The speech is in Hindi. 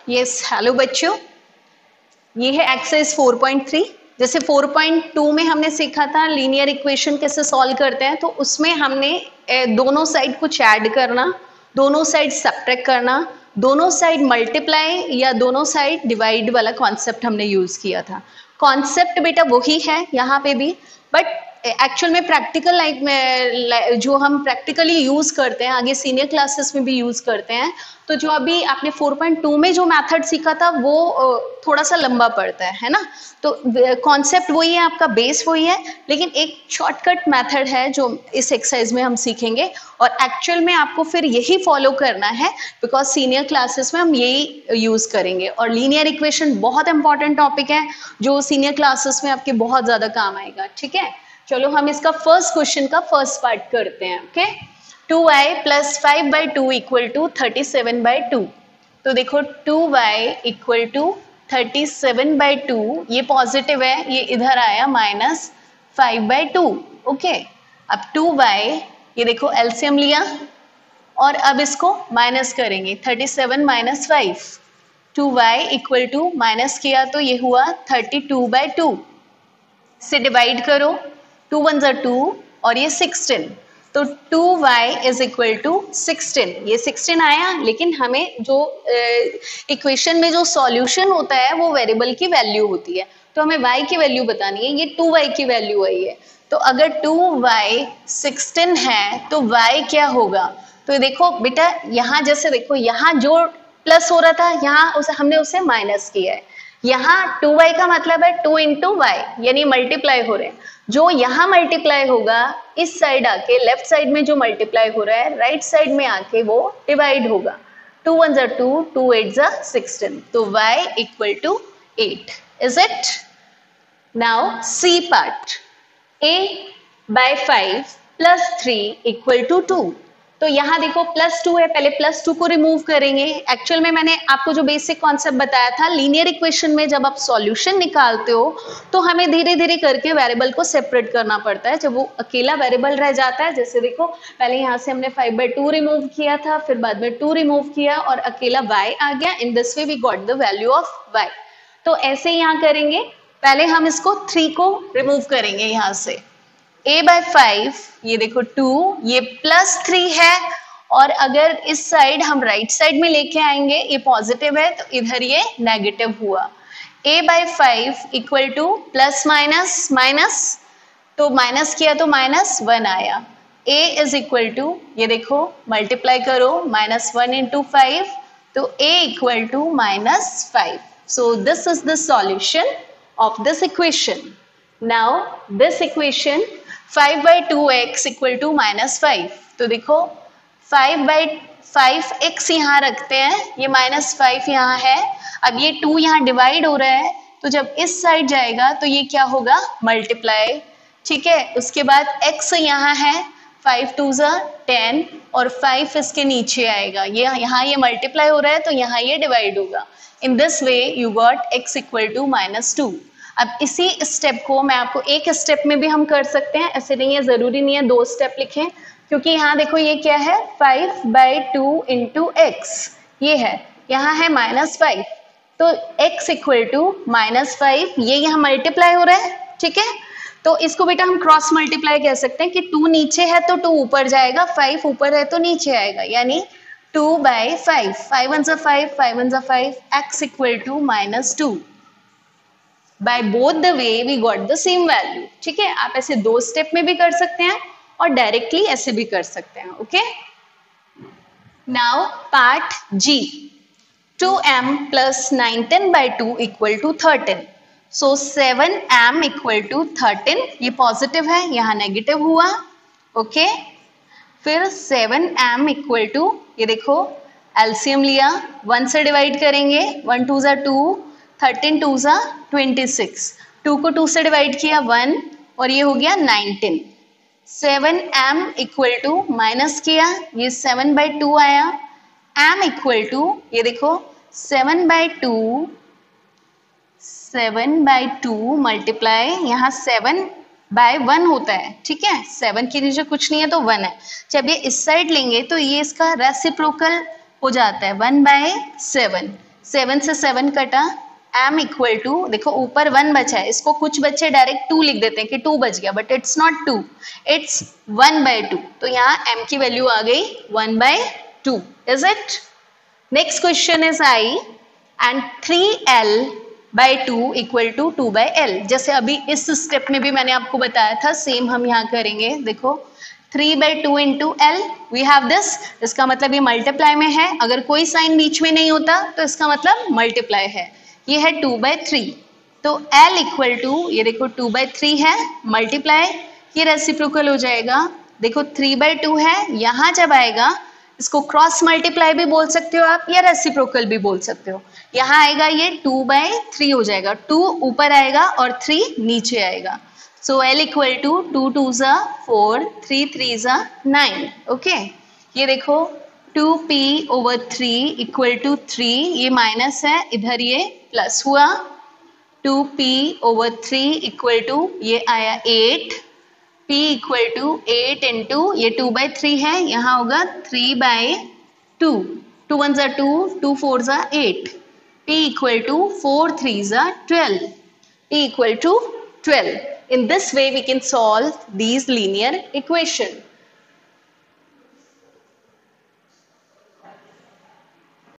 यस हेलो बच्चों, ये है एक्सरसाइज 4.3। जैसे 4.2 में हमने सीखा था लीनियर इक्वेशन कैसे सॉल्व करते हैं, तो उसमें हमने दोनों साइड कुछ ऐड करना, दोनों साइड सब्ट्रैक्ट करना, दोनों साइड मल्टीप्लाई या दोनों साइड डिवाइड वाला कॉन्सेप्ट हमने यूज किया था। कॉन्सेप्ट बेटा वही है यहाँ पे भी, बट एक्चुअल में प्रैक्टिकल लाइफ में जो हम प्रैक्टिकली यूज करते हैं, आगे सीनियर क्लासेस में भी यूज करते हैं। तो जो अभी आपने 4.2 में जो मेथड सीखा था वो थोड़ा सा लंबा पड़ता है ना। तो कॉन्सेप्ट वही है, आपका बेस वही है, लेकिन एक शॉर्टकट मेथड है जो इस एक्सरसाइज में हम सीखेंगे और एक्चुअल में आपको फिर यही फॉलो करना है, बिकॉज सीनियर क्लासेस में हम यही यूज करेंगे। और लीनियर इक्वेशन बहुत इंपॉर्टेंट टॉपिक है जो सीनियर क्लासेस में आपके बहुत ज्यादा काम आएगा। ठीक है, चलो हम इसका फर्स्ट क्वेश्चन का फर्स्ट पार्ट करते हैं। Okay, 2y + 5/2 = 37/2। तो देखो 2y = 37/2, ये पॉजिटिव है, ये इधर आया -5/2। ओके, अब 2y, ये देखो एलसीएम लिया और अब इसको माइनस करेंगे, 37 - 5। 2y = माइनस किया तो ये हुआ 32/2 से डिवाइड करो, 2 1 = 2 और ये 16, तो 2y = 16। ये 16 आया, लेकिन हमें जो इक्वेशन में जो सॉल्यूशन होता है वो वेरिएबल की वैल्यू होती है, तो हमें y की वैल्यू बतानी है। ये 2y की वैल्यू आई है, तो अगर 2y 16 है तो y क्या होगा? तो देखो बेटा, यहाँ जैसे देखो, यहाँ जो प्लस हो रहा था यहाँ हमने उसे माइनस किया है। यहाँ 2y का मतलब है 2 × y, यानी मल्टीप्लाई हो रहे हैं। जो यहाँ मल्टीप्लाई होगा इस साइड आके, लेफ्ट साइड में जो मल्टीप्लाई हो रहा है राइट साइड में आके वो डिवाइड होगा। 2 1 = 2, 2 8 = 16, तो y = 8। Is it? Now C part, a/5 + 3 = 2। तो यहाँ देखो +2 है, पहले +2 को रिमूव करेंगे। एक्चुअल में मैंने आपको जो बेसिक कॉन्सेप्ट बताया था, लीनियर इक्वेशन में जब आप सॉल्यूशन निकालते हो तो हमें धीरे धीरे करके वेरिएबल को सेपरेट करना पड़ता है। जब वो अकेला वेरिएबल रह जाता है, जैसे देखो पहले यहाँ से हमने 5/2 रिमूव किया था, फिर बाद में 2 रिमूव किया और अकेला y आ गया। In this way we got the value of y। तो ऐसे ही यहाँ करेंगे, पहले हम इसको 3 को रिमूव करेंगे यहाँ से। a/5, ये देखो 2, ये +3 है, और अगर इस साइड हम राइट साइड में लेके आएंगे, ये पॉजिटिव है तो इधर ये नेगेटिव हुआ। a/5 = प्लस माइनस, तो माइनस किया तो -1 आया। a = ये देखो मल्टीप्लाई करो, -1 × 5, तो a = -5। So this is the solution of this equation. Now this equation 5/2x = -5। तो देखो 5/5x यहाँ रखते हैं, ये -5 यहाँ है। अब ये 2 यहाँ डिवाइड हो रहा है, तो जब इस साइड जाएगा तो ये क्या होगा? मल्टीप्लाई। ठीक है, उसके बाद x यहाँ है, 5 2 = 10 और 5 इसके नीचे आएगा। ये यहाँ ये मल्टीप्लाई हो रहा है तो यहाँ ये डिवाइड होगा। इन this way you got x = -2। अब इसी स्टेप को मैं आपको एक स्टेप में भी हम कर सकते हैं, ऐसे नहीं है, जरूरी नहीं है 2 स्टेप लिखें, क्योंकि यहाँ देखो ये क्या है, 5/2 × x, ये है, यहाँ है -5, तो x = -5, ये यहाँ मल्टीप्लाई हो रहा है। ठीक है, तो इसको बेटा हम क्रॉस मल्टीप्लाई कह सकते हैं कि 2 नीचे है तो 2 ऊपर जाएगा, 5 ऊपर है तो नीचे आएगा, यानी 2/5, 5 1 = 5, 5 1 = 5, x = -2। By both the way we got the same value। ठीक है, आप ऐसे 2 स्टेप में भी कर सकते हैं और डायरेक्टली ऐसे भी कर सकते हैं। Okay, now part G, 2m + 9 10/2 = 13। सो 7m = 13, ये पॉजिटिव है, यहाँ नेगेटिव हुआ। ओके, फिर 7m = ये देखो एलसीएम लिया, 1 से डिवाइड करेंगे, 1 2 = 2, 13 2 = 26, 2 को 2 से डिवाइड किया 1 और ये हो गया 19। 7m = माइनस किया, ये 7/2 आया। m = ये देखो 7/2 मल्टीप्लाई, यहाँ 7/1 होता है। ठीक है, 7 के नीचे कुछ नहीं है तो 1 है। जब ये इस साइड लेंगे तो ये इसका रेसिप्रोकल हो जाता है, 1/7। 7 से 7 कटा, m इक्वल टू, देखो ऊपर 1 बचा है, इसको कुछ बच्चे डायरेक्ट 2 लिख देते हैं कि 2 बच गया, बट इट्स नॉट 2, इट्स 1/2। तो यहाँ m की वैल्यू आ गई 1/2, is it? Next question is I and 3l/2 equal to 2/l। जैसे अभी इस स्टेप में भी मैंने आपको बताया था, सेम हम यहाँ करेंगे। देखो 3/2 into L, we have this, इसका मतलब ये मल्टीप्लाई में है, अगर कोई साइन बीच में नहीं होता तो इसका मतलब मल्टीप्लाई है। ये है 2/3, तो l इक्वल टू, ये देखो 2/3 है, मल्टीप्लाई, ये रेसिप्रोकल हो जाएगा। देखो 3/2 है, यहाँ जब आएगा इसको क्रॉस मल्टीप्लाई भी बोल सकते हो आप, या रेसिप्रोकल भी बोल सकते हो। यहाँ आएगा ये 2/3 हो जाएगा, 2 ऊपर आएगा और 3 नीचे आएगा। So l equal to 2 2s 4, 3 3s 9। Okay, ये देखो 2p/3 इक्वल टू 3, ये माइनस है, इधर ये प्लस हुआ। 2p/3 इक्वल टू, ये आया 8, p इक्वल टू 8 इंटू, ये 2/3 है, यहाँ होगा 3/2, 2 1s 2, 2 4s 8, p equal to 4 3s 12, p equal to 12। In this way we can solve these linear equation.